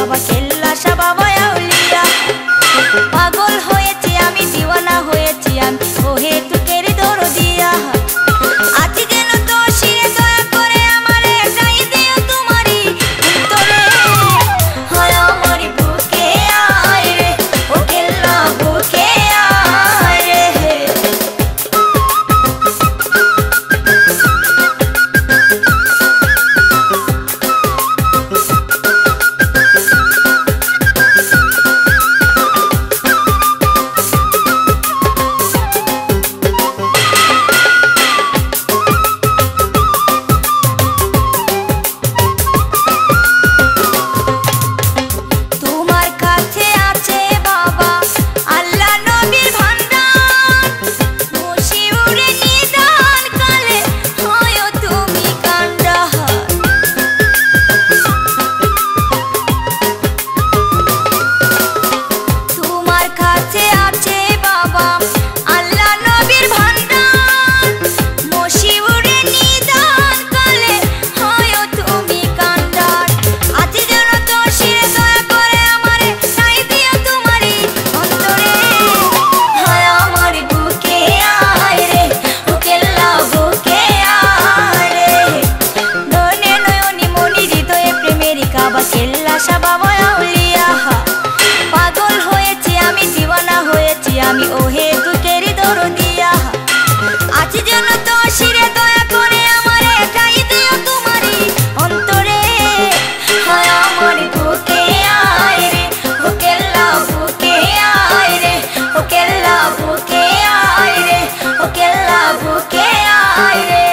কাবা কেল্লা শাবাবা আউলিয়া পাগল হয়েছি আমি দিওয়ানা হয়েছি আমি ওহে তুকের দরদিয়া আছি যেন তো শিরে দয়া করে আমারে গাই দিও তোমারি অন্তরে হয় আমারি বুকে আয় রে ও কেল্লা বুকে আয় রে আমি ওহে তুকের দরদিয়া আছি যেন তো শিরে দয়া করে আমারে গাই দিও তোমারি অন্তরে হয় আমার বুকে আয় রে ও কেল্লা বুকে আয় রে ও কেল্লা বুকে আয় রে ও কেল্লা বুকে আয় রে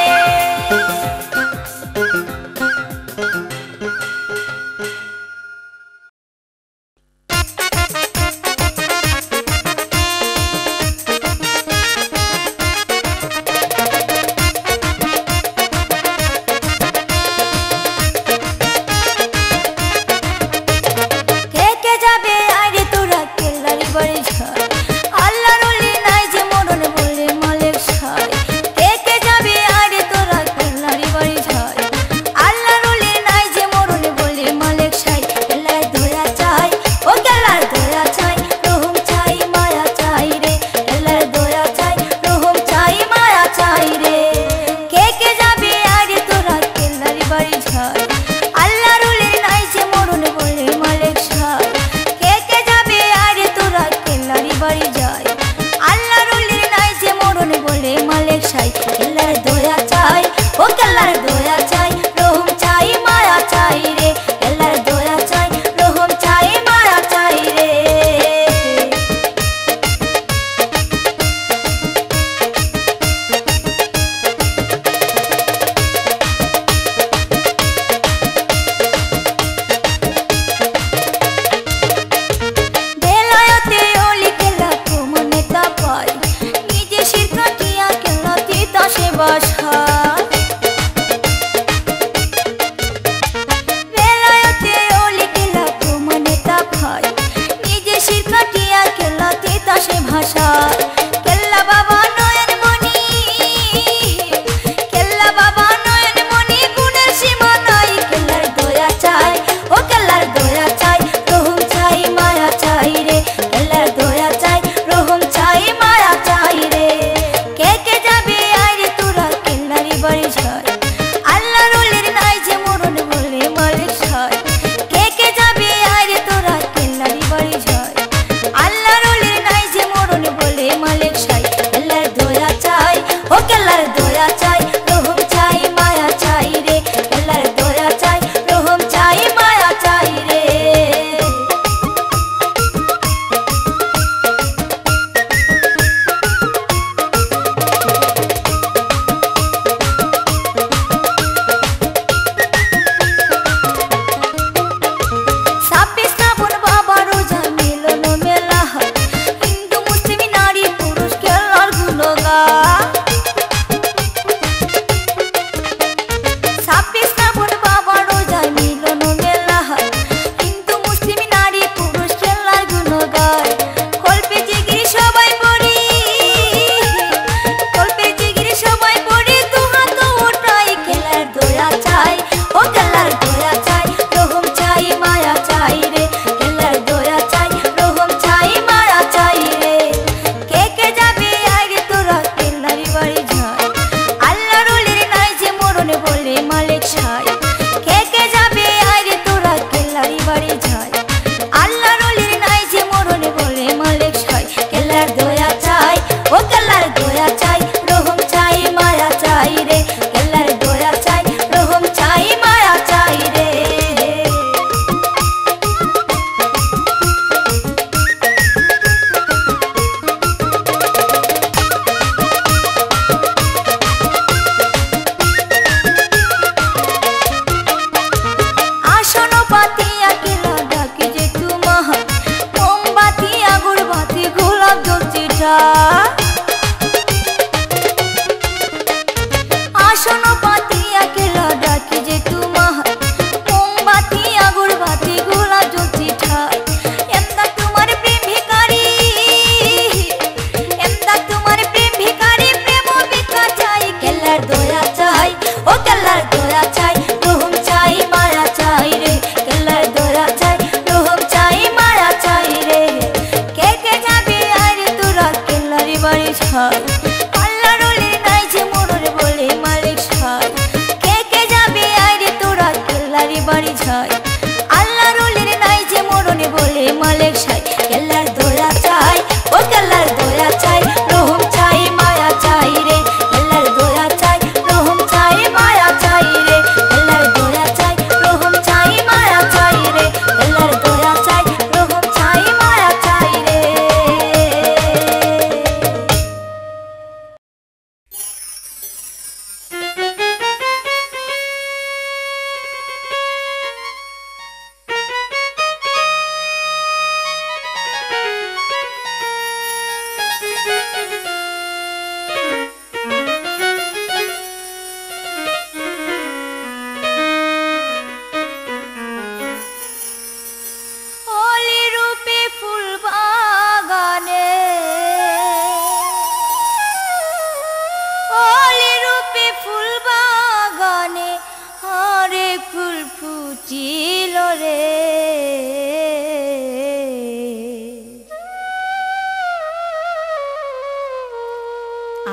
মালিক সাই কেল্লার দয়া চাই ও কেল্লার দয়া চাই রহম চাই মায়া চাই রে কেল্লার দয়া চাই রহম চাই মায়া চাই রে কেল্লার দয়া চাই রহম চাই মায়া চাই রে কেল্লার দয়া চাই রহম চাই মায়া চাই রে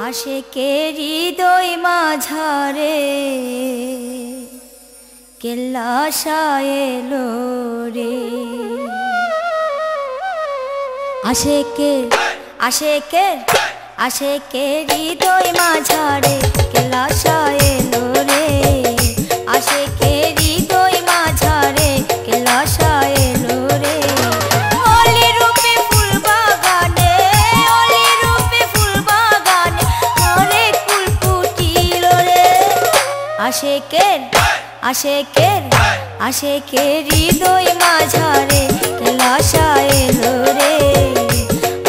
আশেকের হৃদয় মাঝারে কেল্লা সায়েলো রে আশেকের হৃদয় মাঝারে কেল্লা সায়েলো রে আশেকের হৃদয় মাঝারে কেল্লা সায়েলো রে আশেকের হৃদয় মাঝারে কেল্লা সায়েলো রে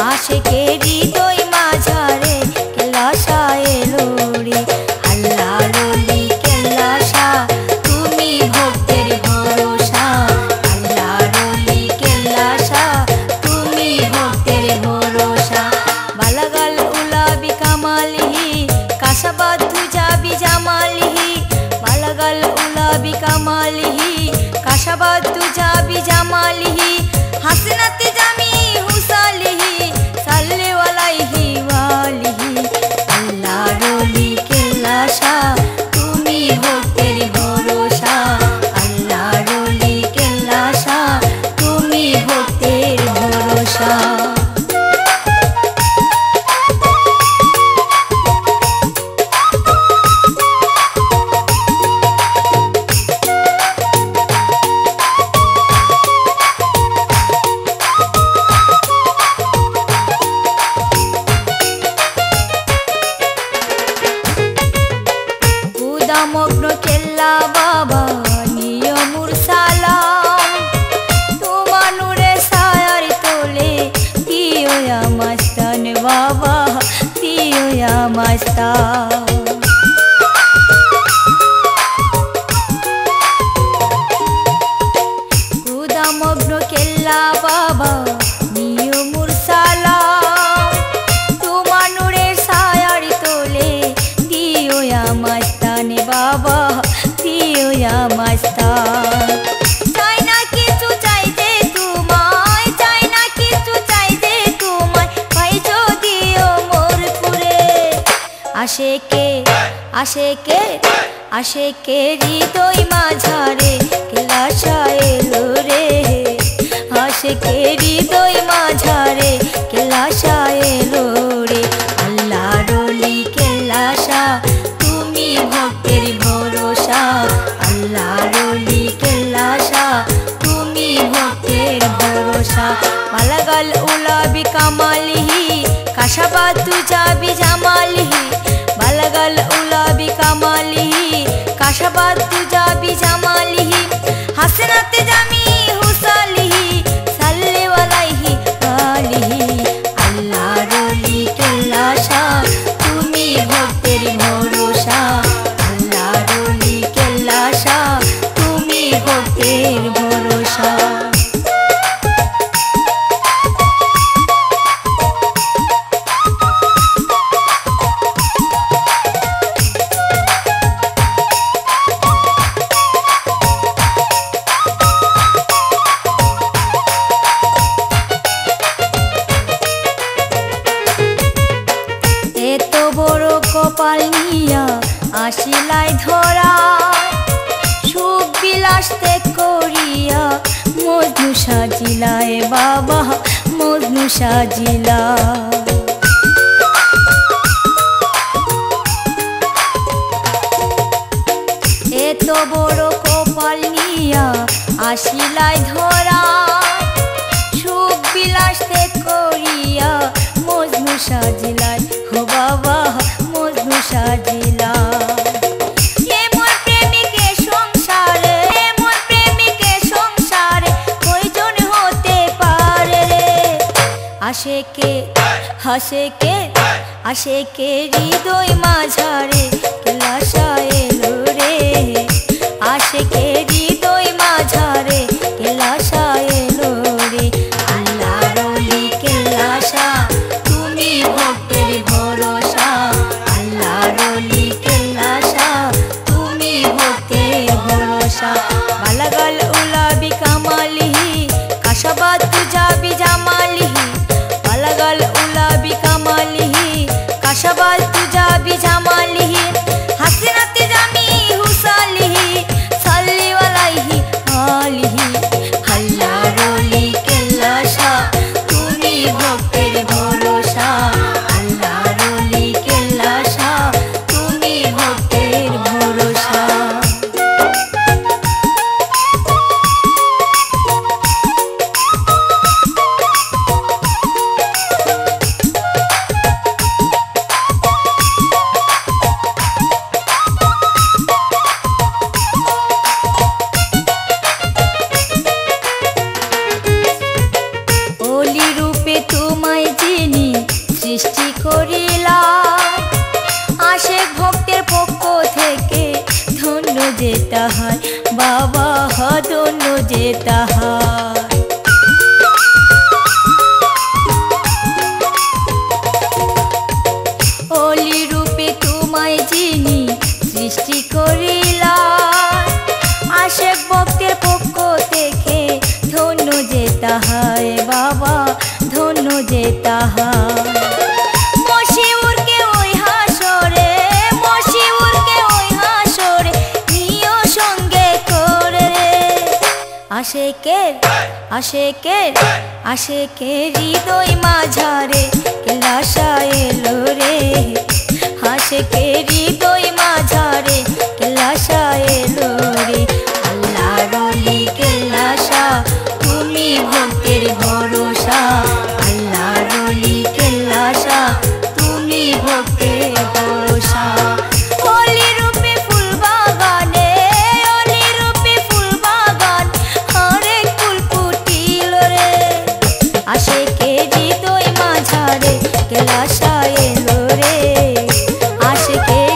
আশেকের হৃদয় মাঝারে কেল্লা সায়েলো রে আল্লাহর ওলি কেল্লা শাহ তুমি ভক্তের ভরসা আল্লাহর ওলি কেল্লা শাহ তুমি ভক্তের ভরসা বালাগাল উলাবি কামালিহি কাসাবাদ তুজাবি জামালিহি বালাগাল উলাবি কামালিহি কাসাবাদ তুজাবি জামালিহি হাসনাতি জামি হুসালিহি সাল্লি আলাইহি ওয়ালিহি আল্লাহর ওলি কেল্লা শাহ তুমি ভক্তের ভরসা আল্লাহর ওলি কেল্লা শাহ তুমি ভক্তের ভরসা মগ্ন কেল্লা বাবা নিয়মুর সালাম তোমার নূরে সায়ার তোলে দিওয়া মাস্তান বাবা দিওয়া মাস্তান খুদা মগ্ন কেল্লা বাবা নিয়মুর সালাম তোমার নূরে সায়ার তোলে দিওয়া মাস্তান বাবা দিওয়া মাস্তান চাই না কিছু চাইতে তোমায় চাই না কিছু চাইতে তোমায় পাইছো দিও মোর পুরে আশেকের হৃদয় মাঝারে কেল্লা সায়েলো রে আশেকের হৃদয় মাঝারে কেল্লা সায়েলো রে আল্লাহর ওলি কেল্লা শাহ তুমি ভক্তের ভরসা আল্লাহর ওলি কেল্লা শাহ তুমি ভক্তের ভরসা বালাগাল উলাবি কামালিহি কাসাবাদ তুজাবি জামালিহি বালাগাল উলাবি কামালিহি কাসাবাদ তুজাবি জামালিহি হাসনাতে জামি হুসালিহি সাল্লি আলাইহি ওয়ালিহি আল্লাহর ওলি কেল্লা শাহ তুমি ভক্তের ভরসা আল্লাহর ওলি কেল্লা শাহ তুমি ভক্তের ভরসা কপাল নিয়া আসিলাই ধরা সুখ বিলাস ত্যাগ করিয়া মজনু মজনু সাজিলা এ বাবা মজনু সাজিলা। এত বড় কপাল নিয়া আসিলাই ধরা, সুখ বিলাস ত্যাগ করিয়া মজনু সাজিলাই হো বাবা মজনু সাজিলা। এমন প্রেমিকের সংসারে, এমন প্রেমিকের সংসারে কয়জন হতে পারে রে? আশেকে হাসেকে আশেকে হৃদয় মাঝারে কেলাসা এলো রে, আশেকে হৃদয় মাঝারে কেলাসা এলো রে। আল্লাহর ওলি কেলাসা তুমি ভক্তের ভরসা, আল্লাহর ওলি কেলাসা তুমি ভক্তের ভরসা। বালাগাল উলাবি কামালিহি কাশাবাদ তুজাবি জামালিহি, বালাগাল উলাবি কামালিহি কাশাবাদ তুজাবি জামালিহি, হাসিনাতি জামি হুসালিহি সাল্লি আলাইহি আলিহি। আল্লাহর ওলি কেলাসা তুমি ভক্তের ভরসা, আল্লাহর ওলি কেলাসা তুমি ভক্তের ভরসা। ওলি রূপে তোমায় যিনি সৃষ্টি করিলা, আশেক ভক্তের পক্ষ থেকে ধন্য যে তাহার বাবা ধন্য যে তাহার। ওলি রূপে তোমায় যিনি সৃষ্টি করিলা, আশেক ভক্তের পক্ষ থেকে ধন্য যে তাহার বাবা ধন্য যে তাহার। মশিউরকে ওই হাসরে, মশিউরকে ওই হাসরে নিও সঙ্গে করে রে। আশেকের আশেকের আশেকের হৃদয় মাঝারে কেলাসা এলো রে, আশেকের হৃদয় মাঝারে কেলাসা এলো রে। আল্লাহর ওলি কেলাসা তুমি ভক্তের ভরসা, আল্লাহর ওলি কেলাসা তুমি ভক্তের ভরসা। ওলি রূপে ফুল বাগানে, ওলি রূপে ফুল বাগান হরেক ফুল ফুটিল রে, আশেকের হৃদয় মাঝারে কেলাসা এলো রে, আশেকের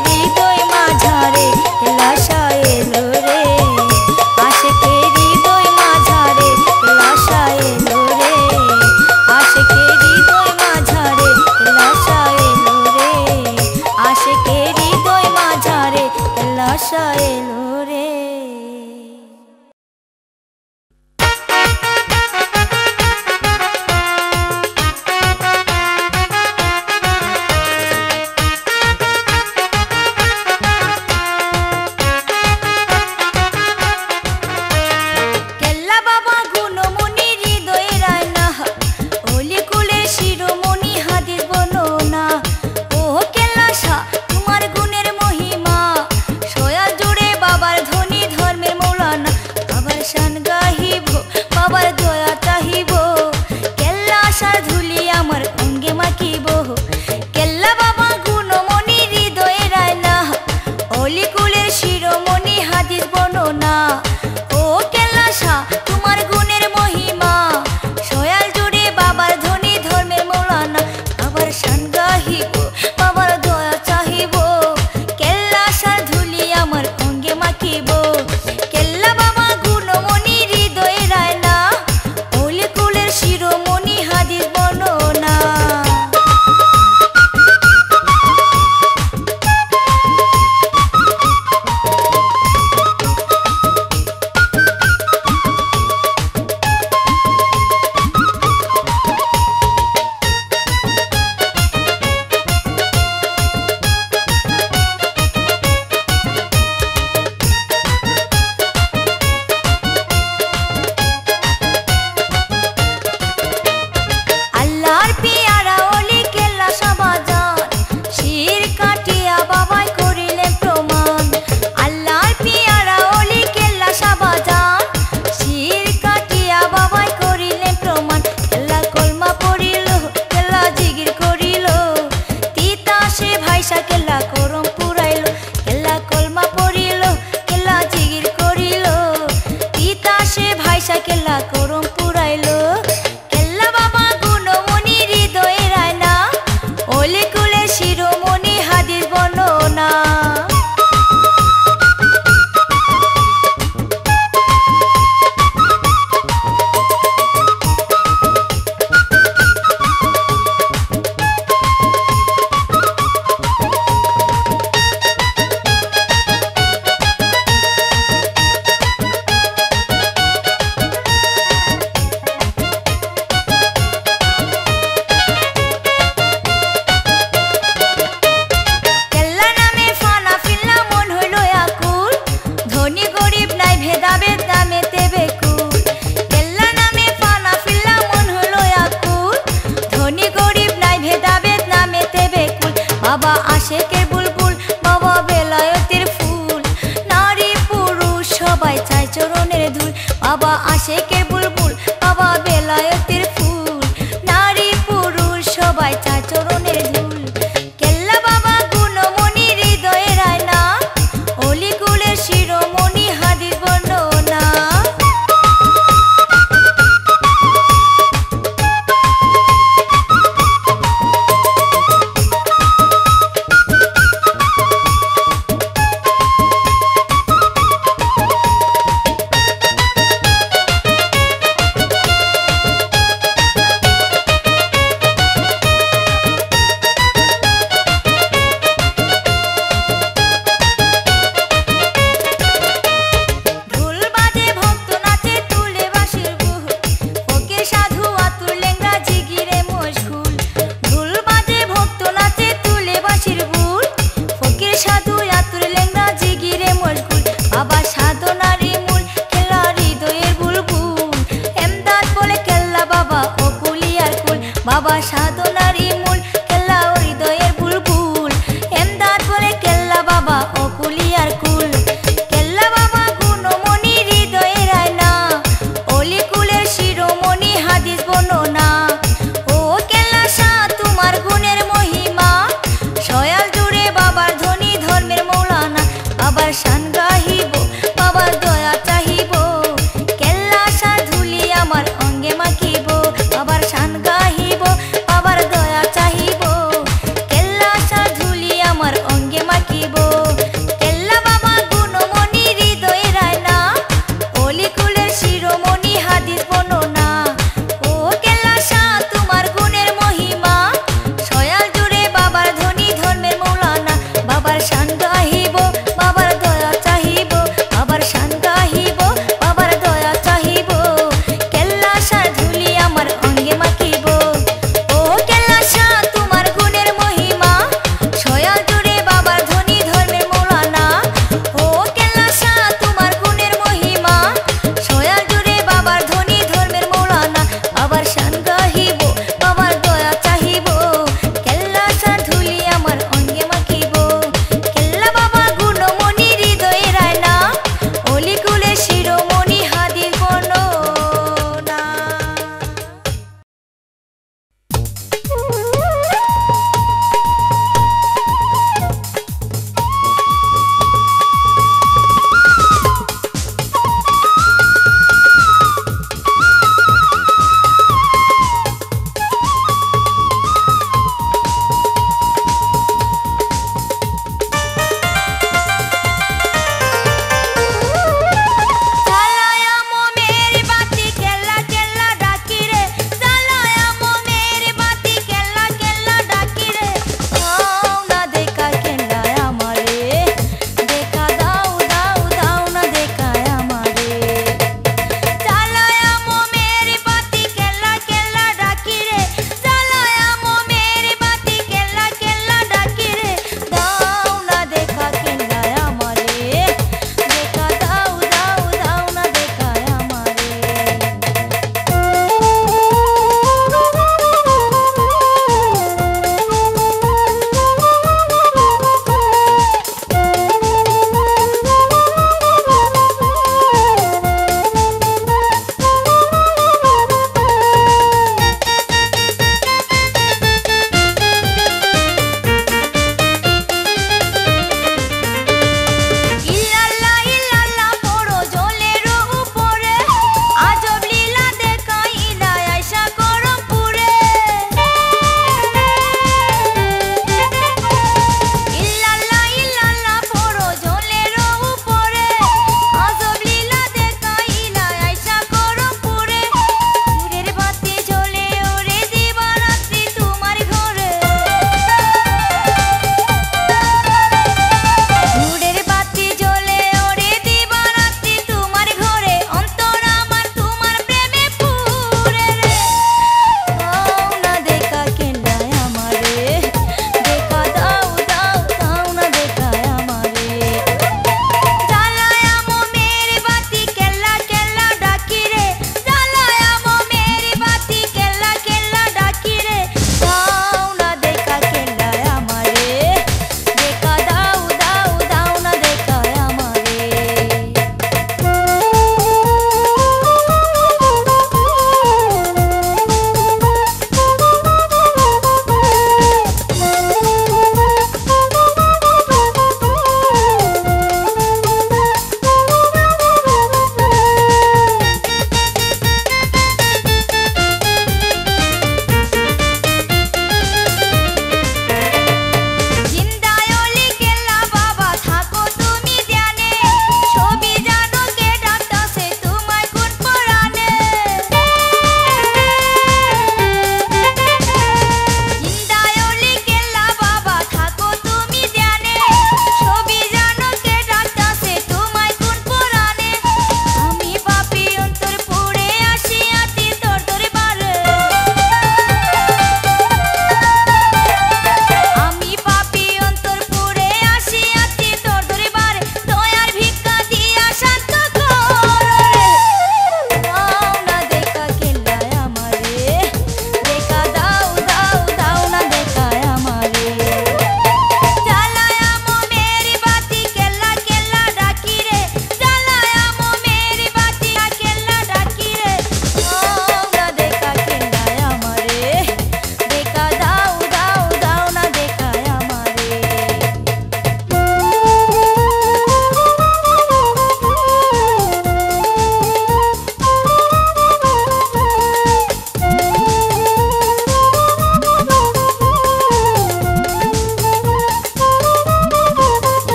ভালোবাসা